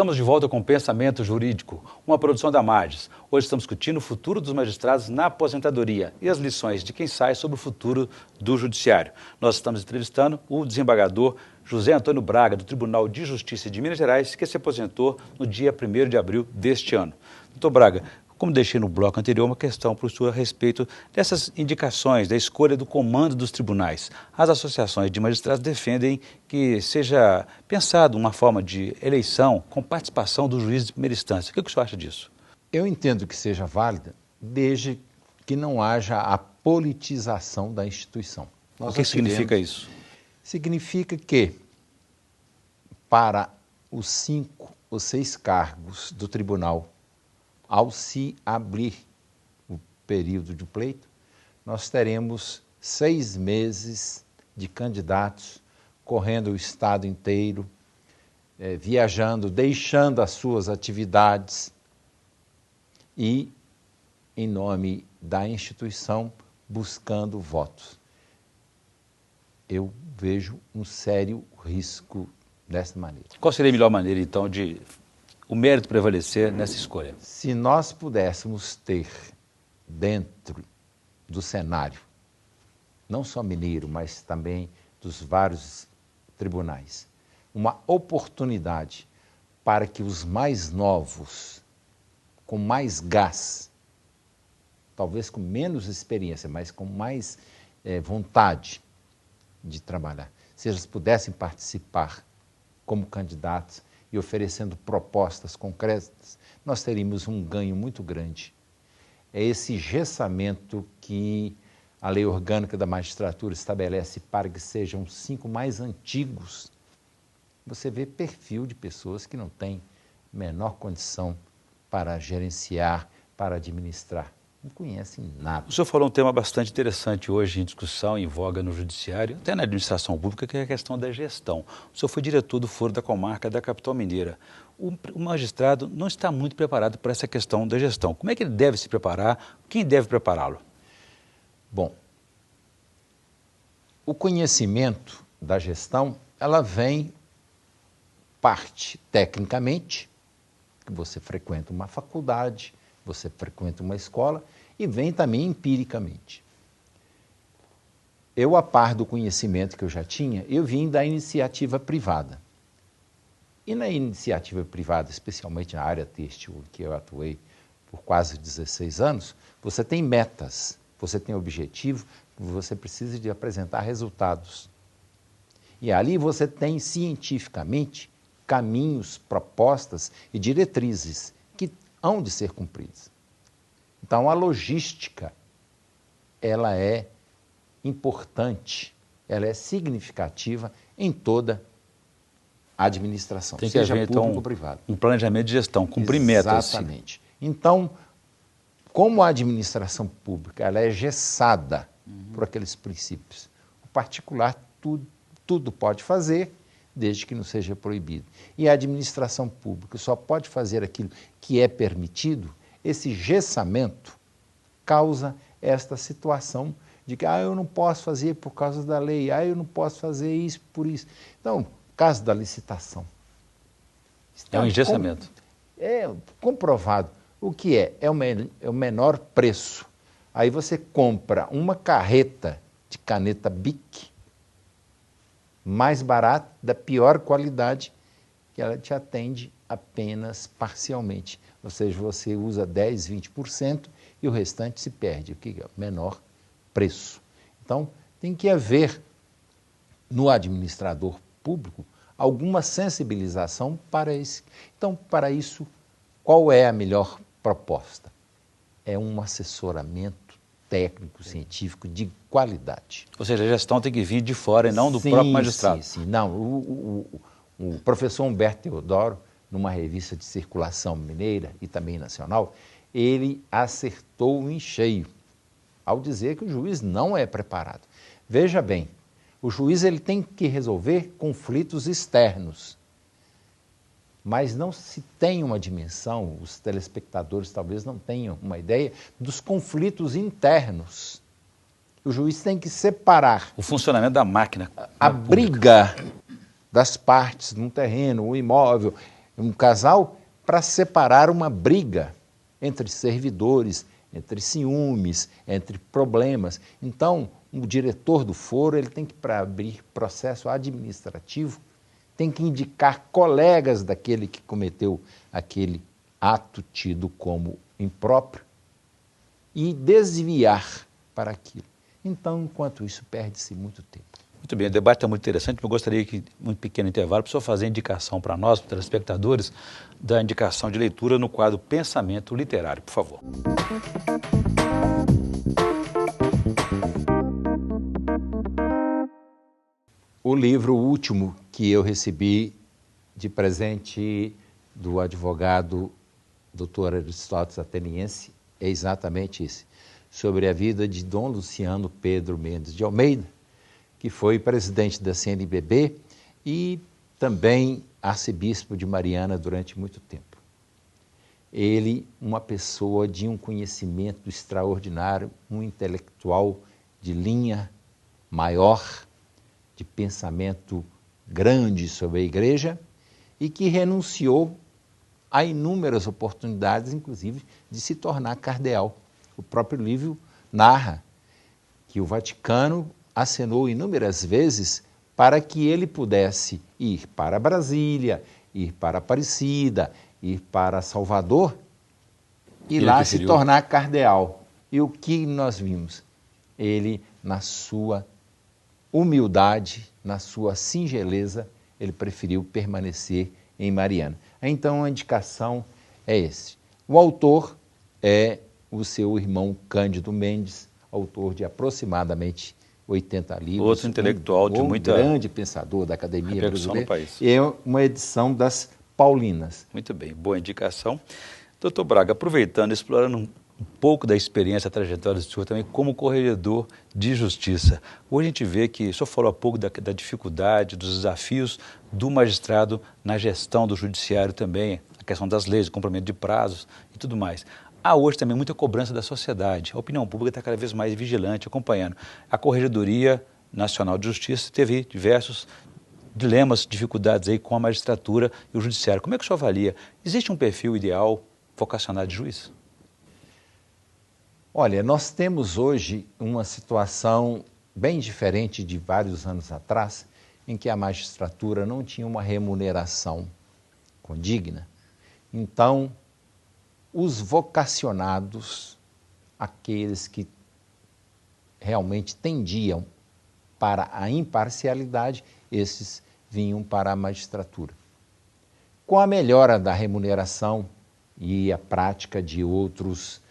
Estamos de volta com Pensamento Jurídico, uma produção da Magis. Hoje estamos discutindo o futuro dos magistrados na aposentadoria e as lições de quem sai sobre o futuro do judiciário. Nós estamos entrevistando o desembargador José Antônio Braga, do Tribunal de Justiça de Minas Gerais, que se aposentou no dia 1º de abril deste ano. Doutor Braga, como deixei no bloco anterior, uma questão para o senhor a respeito dessas indicações, da escolha do comando dos tribunais. As associações de magistrados defendem que seja pensado uma forma de eleição com participação do juiz de primeira instância. O que o senhor acha disso? Eu entendo que seja válida desde que não haja a politização da instituição. O que significa isso? Significa que, para os 5 ou 6 cargos do tribunal, ao se abrir o período de pleito, nós teremos 6 meses de candidatos correndo o estado inteiro, viajando, deixando as suas atividades e, em nome da instituição, buscando votos. Eu vejo um sério risco dessa maneira. Qual seria a melhor maneira, então, de o mérito prevalecer nessa escolha? Se nós pudéssemos ter dentro do cenário, não só mineiro, mas também dos vários tribunais, uma oportunidade para que os mais novos, com mais gás, talvez com menos experiência, mas com mais vontade de trabalhar, se eles pudessem participar como candidatos e oferecendo propostas concretas, nós teríamos um ganho muito grande. É esse gessamento que a Lei Orgânica da Magistratura estabelece para que sejam 5 mais antigos. Você vê perfil de pessoas que não têm menor condição para gerenciar, para administrar. Não conhecem nada. O senhor falou um tema bastante interessante hoje em discussão, em voga no judiciário, até na administração pública, que é a questão da gestão. O senhor foi diretor do Foro da Comarca da Capital Mineira. O magistrado não está muito preparado para essa questão da gestão. Como é que ele deve se preparar? Quem deve prepará-lo? Bom, o conhecimento da gestão, ela vem, parte tecnicamente, que você frequenta uma faculdade, você frequenta uma escola, e vem também empiricamente. Eu, a par do conhecimento que eu já tinha, eu vim da iniciativa privada. E na iniciativa privada, especialmente na área têxtil, em que eu atuei por quase 16 anos, você tem metas, você tem objetivo, você precisa de apresentar resultados. E ali você tem, cientificamente, caminhos, propostas e diretrizes que hão de ser cumpridas. Então, a logística, ela é importante, ela é significativa em toda a administração, tem que seja haver, público então, ou privado. Um planejamento de gestão, cumprir metas. Exatamente. Então, como a administração pública ela é gessada por aqueles princípios, o particular tudo pode fazer, desde que não seja proibido. E a administração pública só pode fazer aquilo que é permitido. Esse gessamento causa esta situação de que eu não posso fazer por causa da lei, eu não posso fazer isso por isso. Então, caso da licitação. É um engessamento. É comprovado. O que é? É o menor preço. Aí você compra uma carreta de caneta Bic, mais barata, da pior qualidade, que ela te atende apenas parcialmente. Ou seja, você usa 10, 20% e o restante se perde. O que é? O menor preço. Então, tem que haver no administrador público alguma sensibilização para isso. Então, para isso, qual é a melhor proposta? É um assessoramento técnico, científico de qualidade. Ou seja, a gestão tem que vir de fora e não do próprio magistrado. Sim. Não, o professor Humberto Teodoro, numa revista de circulação mineira e também nacional, ele acertou em cheio ao dizer que o juiz não é preparado. Veja bem, o juiz ele tem que resolver conflitos externos, mas não se tem uma dimensão, os telespectadores talvez não tenham uma ideia dos conflitos internos. O juiz tem que separar o funcionamento da máquina. A briga das partes num terreno, o imóvel, um casal para separar uma briga entre servidores, entre ciúmes, entre problemas. Então, o diretor do foro ele tem que, para abrir processo administrativo, tem que indicar colegas daquele que cometeu aquele ato tido como impróprio e desviar para aquilo. Então, enquanto isso, perde-se muito tempo. Muito bem, o debate está muito interessante. Eu gostaria que, um pequeno intervalo, para o senhor fazer a indicação para nós, para os telespectadores, da indicação de leitura no quadro Pensamento Literário, por favor. O livro último que eu recebi de presente do advogado Dr. Aristóteles Ateniense é exatamente esse, sobre a vida de Dom Luciano Pedro Mendes de Almeida, que foi presidente da CNBB e também arcebispo de Mariana durante muito tempo. Ele, uma pessoa de um conhecimento extraordinário, um intelectual de linha maior, de pensamento grande sobre a igreja e que renunciou a inúmeras oportunidades, inclusive, de se tornar cardeal. O próprio livro narra que o Vaticano acenou inúmeras vezes para que ele pudesse ir para Brasília, ir para Aparecida, ir para Salvador e lá se tornar cardeal. E o que nós vimos? Ele, na sua humildade, na sua singeleza, ele preferiu permanecer em Mariana. Então a indicação é esse. O autor é o seu irmão Cândido Mendes, autor de aproximadamente 80 livros. Outro intelectual de muita grande pensador da Academia Brasileira. no país. É uma edição das Paulinas. Muito bem, boa indicação. Doutor Braga, aproveitando, explorando um pouco da experiência, a trajetória do senhor também como corregedor de justiça. Hoje a gente vê que o senhor falou há pouco da dificuldade, dos desafios do magistrado na gestão do judiciário também, a questão das leis, o cumprimento de prazos e tudo mais. Há hoje também muita cobrança da sociedade. A opinião pública está cada vez mais vigilante, acompanhando. A Corregedoria Nacional de Justiça teve diversos dilemas, dificuldades aí com a magistratura e o judiciário. Como é que o senhor avalia? Existe um perfil ideal vocacionado de juiz? Olha, nós temos hoje uma situação bem diferente de vários anos atrás, em que a magistratura não tinha uma remuneração condigna. Então, os vocacionados, aqueles que realmente tendiam para a imparcialidade, esses vinham para a magistratura. Com a melhora da remuneração e a prática de outras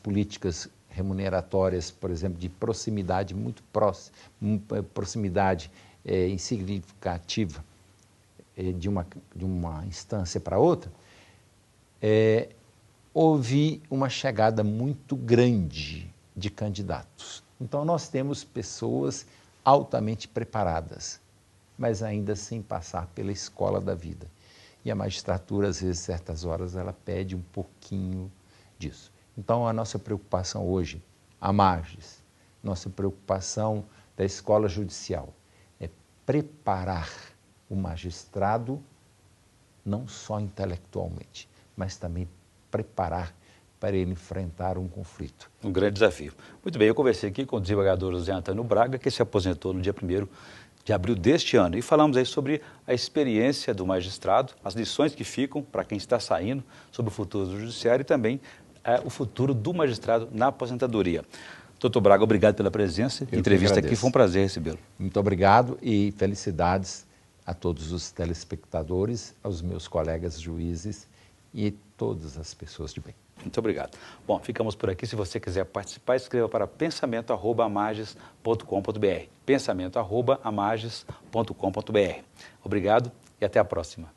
políticas remuneratórias, por exemplo, de proximidade muito próxima, proximidade insignificativa de uma instância para outra, houve uma chegada muito grande de candidatos. Então, nós temos pessoas altamente preparadas, mas ainda sem passar pela escola da vida. E a magistratura, às vezes, certas horas, ela pede um pouquinho disso. Então, a nossa preocupação hoje, a Magis, nossa preocupação da escola judicial, é preparar o magistrado não só intelectualmente, mas também preparar para ele enfrentar um conflito. Um grande desafio. Muito bem, eu conversei aqui com o desembargador José Antônio Braga, que se aposentou no dia 1º de abril deste ano, e falamos aí sobre a experiência do magistrado, as lições que ficam para quem está saindo sobre o futuro do judiciário e também o futuro do magistrado na aposentadoria. Doutor Braga, obrigado pela presença e entrevista aqui, foi um prazer recebê-lo. Muito obrigado e felicidades a todos os telespectadores, aos meus colegas juízes e todas as pessoas de bem. Muito obrigado. Bom, ficamos por aqui. Se você quiser participar, escreva para pensamento@amages.com.br. pensamento@amages.com.br. Obrigado e até a próxima.